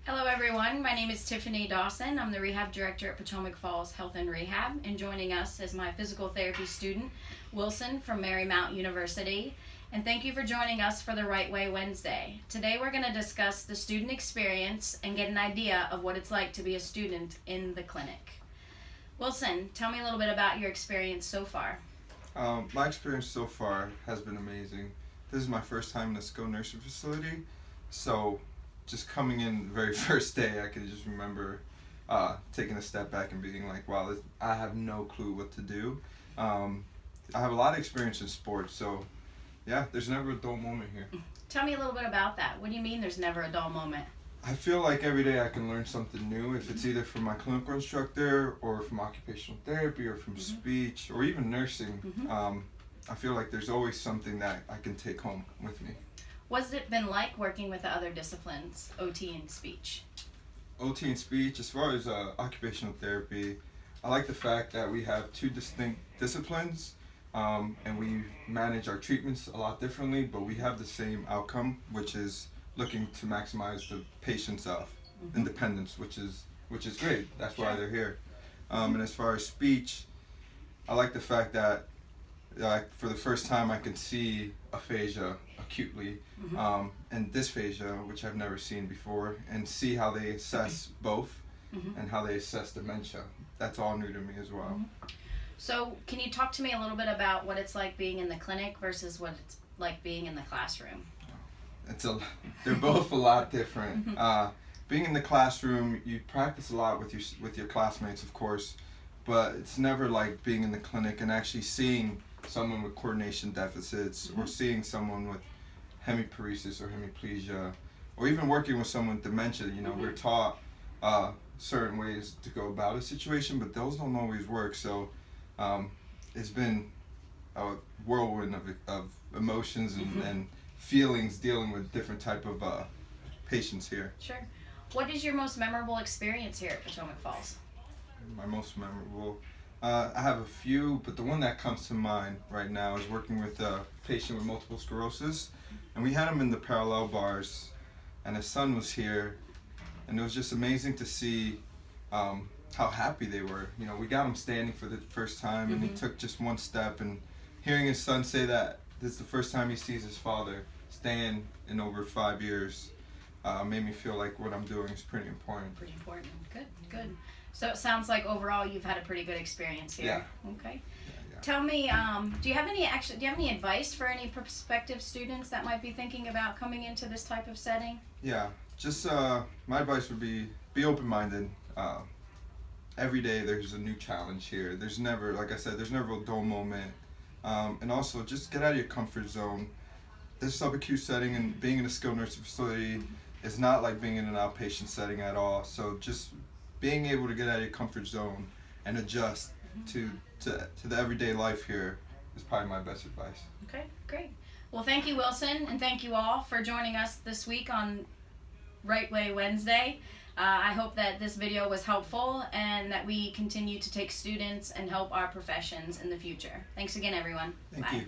Hello everyone, my name is Tiffany Dawson. I'm the Rehab Director at Potomac Falls Health and Rehab, and joining us is my physical therapy student, Wilson from Marymount University. And thank you for joining us for the Right Way Wednesday. Today we're going to discuss the student experience and get an idea of what it's like to be a student in the clinic. Wilson, tell me a little bit about your experience so far. My experience so far has been amazing. This is my first time in a skilled nursing facility, so just coming in the very first day, I could just remember taking a step back and being like, wow, I have no clue what to do. I have a lot of experience in sports, so yeah, there's never a dull moment here. Tell me a little bit about that. What do you mean there's never a dull moment? I feel like every day I can learn something new, if it's either from my clinical instructor or from occupational therapy or from speech or even nursing. I feel like there's always something that I can take home with me. What's it been like working with the other disciplines, OT and speech? OT and speech, as far as occupational therapy, I like the fact that we have two distinct disciplines, and we manage our treatments a lot differently, but we have the same outcome, which is looking to maximize the patient's independence, which is great. That's why they're here. And as far as speech, I like the fact that for the first time I can see aphasia acutely, and dysphagia, which I've never seen before, and see how they assess both and how they assess dementia. That's all new to me as well. So can you talk to me a little bit about what it's like being in the clinic versus what it's like being in the classroom? They're both a lot different. Being in the classroom, you practice a lot with your classmates, of course, but it's never like being in the clinic and actually seeing someone with coordination deficits or seeing someone with hemiparesis or hemiplegia, or even working with someone with dementia. You know, we're taught certain ways to go about a situation, but those don't always work. So it's been a whirlwind of emotions and feelings dealing with different type of patients here. Sure. What is your most memorable experience here at Potomac Falls? My most memorable, I have a few, but the one that comes to mind right now is working with a patient with multiple sclerosis, and we had him in the parallel bars, and his son was here, and it was just amazing to see how happy they were. You know, we got him standing for the first time, and he took just one step, and hearing his son say that this is the first time he sees his father stand in over 5 years made me feel like what I'm doing is pretty important. Pretty important. Good. So it sounds like overall you've had a pretty good experience here. Yeah. Okay. Yeah. Tell me, do you have any advice for any prospective students that might be thinking about coming into this type of setting? Yeah, just my advice would be open-minded. Every day there's a new challenge here. There's never, like I said, there's never a dull moment. And also just get out of your comfort zone. This subacute setting and being in a skilled nursing facility is not like being in an outpatient setting at all. So just being able to get out of your comfort zone and adjust to the everyday life here is probably my best advice. Okay, great. Well, thank you, Wilson, and thank you all for joining us this week on Right Way Wednesday. I hope that this video was helpful and that we continue to take students and help our professions in the future. Thanks again, everyone. Thank Bye. you.